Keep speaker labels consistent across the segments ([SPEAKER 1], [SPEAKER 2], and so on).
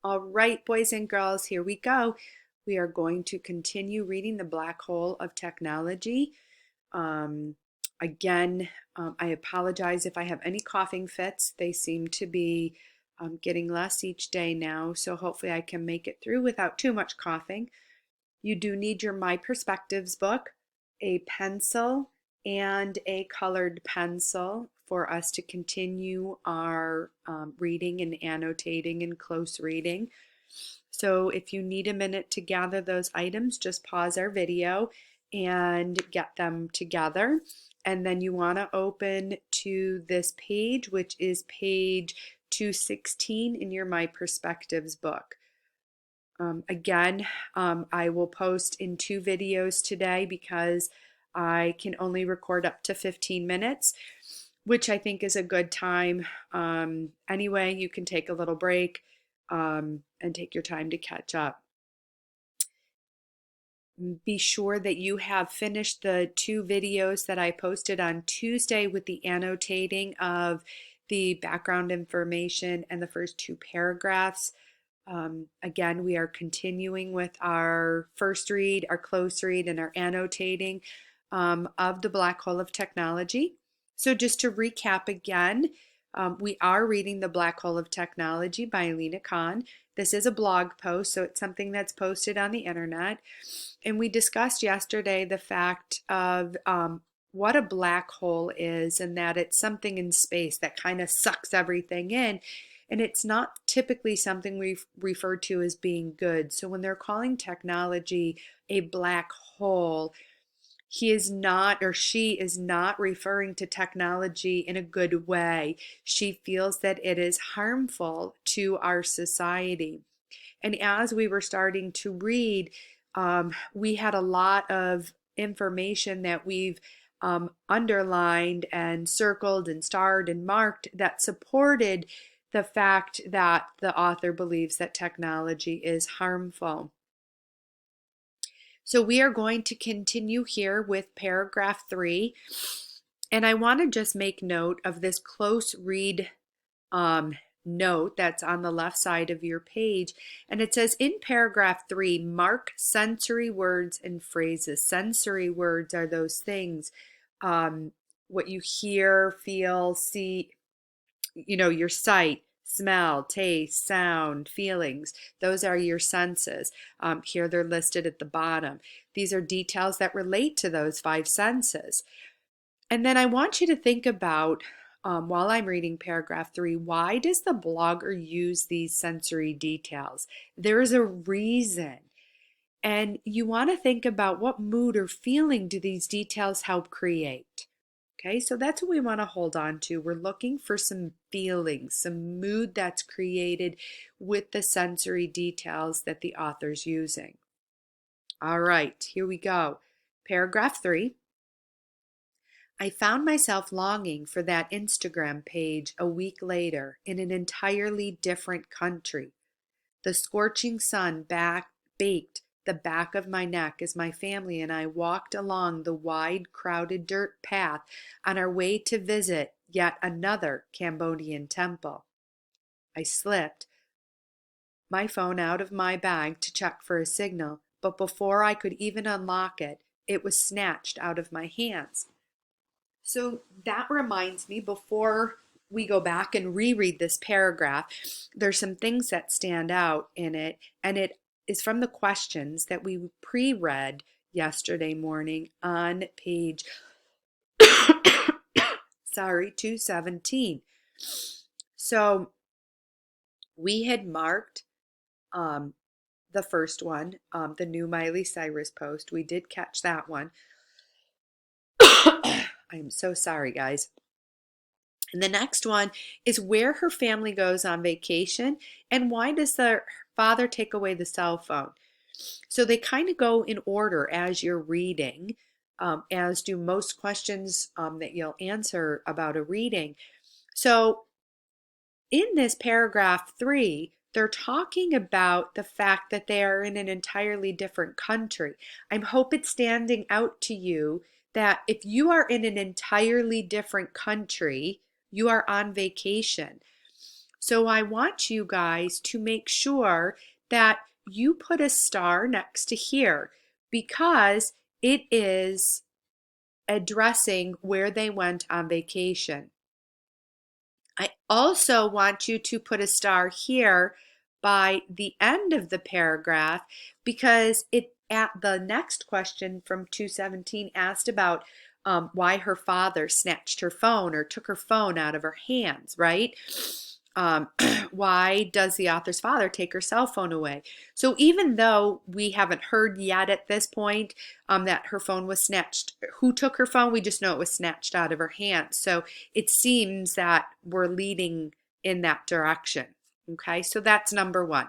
[SPEAKER 1] All right, boys and girls, here we go. We are going to continue reading The Black Hole of Technology. Um, again, I apologize if I have any coughing fits. They seem to be getting less each day now, so hopefully I can make it through without too much coughing. You do need your My Perspectives book, a pencil, and a colored pencil for us to continue our reading and annotating and close reading. So if you need a minute to gather those items, just pause our video and get them together. And then you want to open to this page, which is page 216 in your My Perspectives book. Again, I will post in 2 videos today because I can only record up to 15 minutes, which I think is a good time. Anyway, you can take a little break and take your time to catch up. Be sure that you have finished the 2 videos that I posted on Tuesday with the annotating of the background information and the first 2 paragraphs. Again, we are continuing with our first read, our close read, and our annotating of The Black Hole of Technology. So just to recap again, we are reading The Black Hole of Technology by Lena. This is a blog post, so it's something that's posted on the internet. And we discussed yesterday the fact of what a black hole is, and that it's something in space that kind of sucks everything in. And it's not typically something we refer to as being good. So when they're calling technology a black hole, he is not, or she is not, referring to technology in a good way. She feels that it is harmful to our society. And as we were starting to read, we had a lot of information that we've underlined and circled and starred and marked that supported the fact that the author believes that technology is harmful. So we are going to continue here with paragraph 3. And I want to just make note of this close read note that's on the left side of your page. And it says in paragraph 3, mark sensory words and phrases. Sensory words are those things, what you hear, feel, see, your sight, smell, taste, sound, feelings. Those are your senses. Here they're listed at the bottom. These are details that relate to those 5 senses. And then I want you to think about, while I'm reading paragraph 3, why does the blogger use these sensory details? There's a reason. And you want to think about what mood or feeling do these details help create? Okay, so that's what we want to hold on to. We're looking for some feelings, some mood that's created with the sensory details that the author's using. All right, here we go. Paragraph 3. I found myself longing for that Instagram page a week later in an entirely different country. The scorching sun baked the back of my neck as my family and I walked along the wide, crowded dirt path on our way to visit yet another Cambodian temple. I slipped my phone out of my bag to check for a signal, but before I could even unlock it, it was snatched out of my hands. So that reminds me, before we go back and reread this paragraph, there's some things that stand out in it, and it is from the questions that we pre-read yesterday morning on page 217. So we had marked the first one, the new Miley Cyrus post. We did catch that one. I am so sorry, guys. And the next one is where her family goes on vacation and why does the father take away the cell phone? So they kind of go in order as you're reading, as do most questions that you'll answer about a reading. So in this paragraph 3, they're talking about the fact that they are in an entirely different country. I hope it's standing out to you that if you are in an entirely different country, you are on vacation. So I want you guys to make sure that you put a star next to here because it is addressing where they went on vacation. I also want you to put a star here by the end of the paragraph because it at the next question from 217 asked about why her father snatched her phone or took her phone out of her hands, right? Um, why does the author's father take her cell phone away? So even though we haven't heard yet at this point that her phone was snatched, who took her phone, we just know it was snatched out of her hands. So it seems that we're leading in that direction. Okay, so that's number one.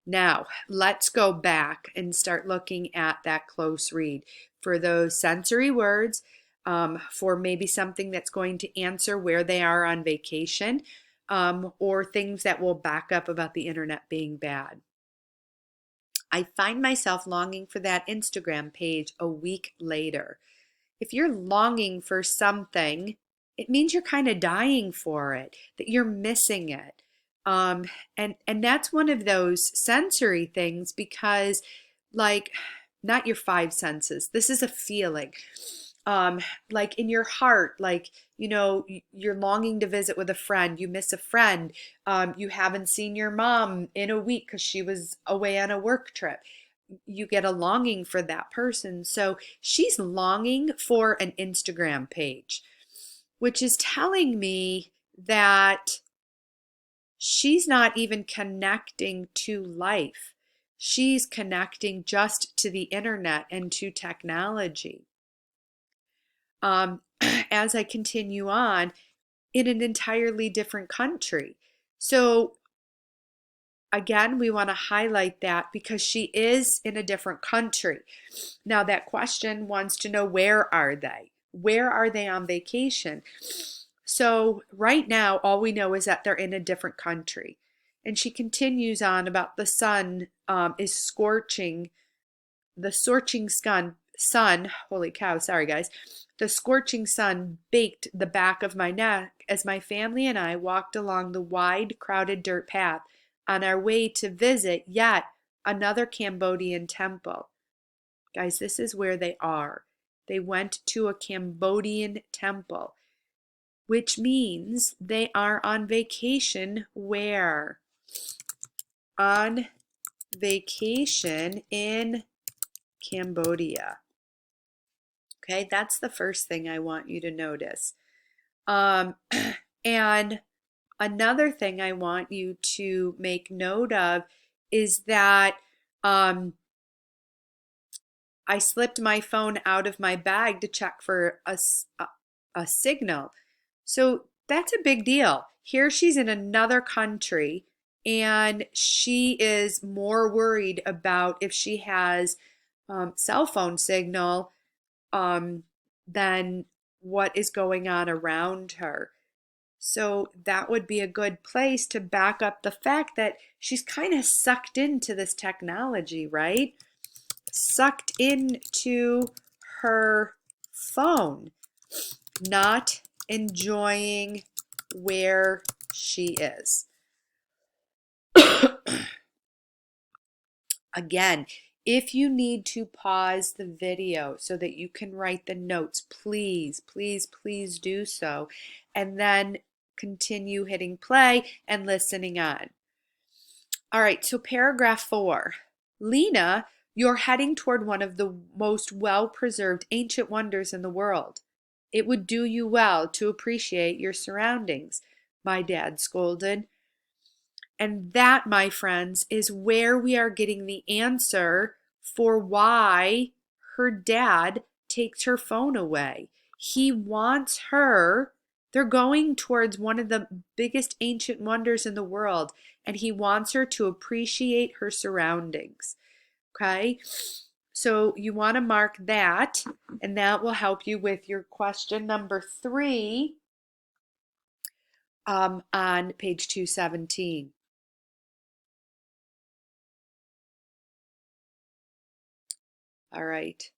[SPEAKER 1] Now, let's go back and start looking at that close read for those sensory words, for maybe something that's going to answer where they are on vacation, or things that will back up about the internet being bad. I find myself longing for that Instagram page a week later. If you're longing for something, it means you're kind of dying for it, that you're missing it. And that's one of those sensory things because, like, not your five senses. This is a feeling. Like in your heart, like, you're longing to visit with a friend, you miss a friend, you haven't seen your mom in a week because she was away on a work trip. You get a longing for that person. So she's longing for an Instagram page, which is telling me that she's not even connecting to life. She's connecting just to the internet and to technology. As I continue on, in an entirely different country. So again, we want to highlight that because she is in a different country. Now, that question wants to know, where are they? Where are they on vacation? So right now, all we know is that they're in a different country. And she continues on about the sun is scorching, the scorching sun, holy cow, sorry guys. The scorching sun baked the back of my neck as my family and I walked along the wide, crowded dirt path on our way to visit yet another Cambodian temple. Guys, this is where they are. They went to a Cambodian temple, which means they are on vacation where? On vacation in Cambodia. Okay, that's the first thing I want you to notice. And another thing I want you to make note of is that I slipped my phone out of my bag to check for a signal. So that's a big deal. Here she's in another country and she is more worried about if she has cell phone signal than what is going on around her. So that would be a good place to back up the fact that she's kind of sucked into this technology, right? Sucked into her phone, not enjoying where she is. Again, if you need to pause the video so that you can write the notes, please, please, please do so. And then continue hitting play and listening on. All right, so paragraph 4. Lena, you're heading toward one of the most well-preserved ancient wonders in the world. It would do you well to appreciate your surroundings, my dad scolded. And that, my friends, is where we are getting the answer for why her dad takes her phone away. He wants her, they're going towards one of the biggest ancient wonders in the world, and he wants her to appreciate her surroundings. Okay? So you want to mark that, and that will help you with your question number 3 on page 217. All right.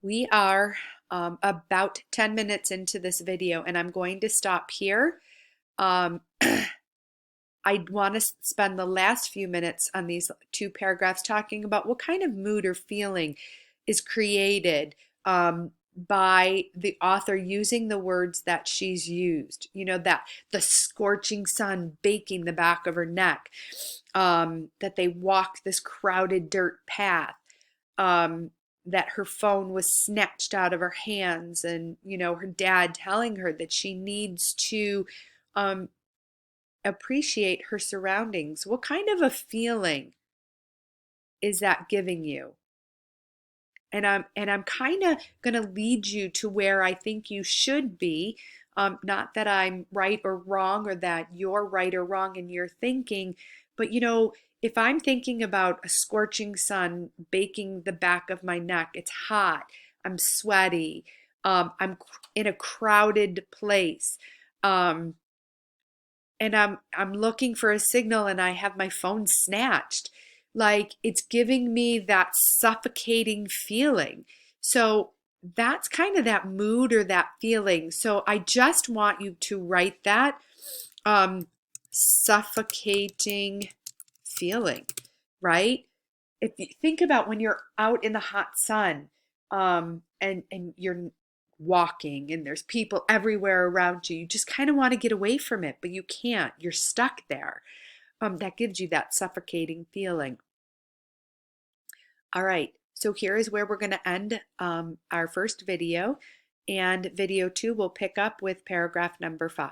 [SPEAKER 1] We are about 10 minutes into this video, and I'm going to stop here. Um, I want to spend the last few minutes on these two paragraphs talking about what kind of mood or feeling is created by the author using the words that she's used. You know, that the scorching sun baking the back of her neck, that they walk this crowded dirt path, that her phone was snatched out of her hands, and, you know, her dad telling her that she needs to um, appreciate her surroundings. What kind of a feeling is that giving you? And I'm kind of going to lead you to where I think you should be. Not that I'm right or wrong, or that you're right or wrong in your thinking, but you know, if I'm thinking about a scorching sun baking the back of my neck, it's hot, I'm sweaty, I'm in a crowded place. Um, and I'm looking for a signal and I have my phone snatched. Like, it's giving me that suffocating feeling. So that's kind of that mood or that feeling. So I just want you to write that suffocating feeling, right? If you think about when you're out in the hot sun, and you're walking and there's people everywhere around you, you just kind of want to get away from it, but you can't. You're stuck there. That gives you that suffocating feeling. All right, so here is where we're going to end our first video, and video 2 will pick up with paragraph number 5.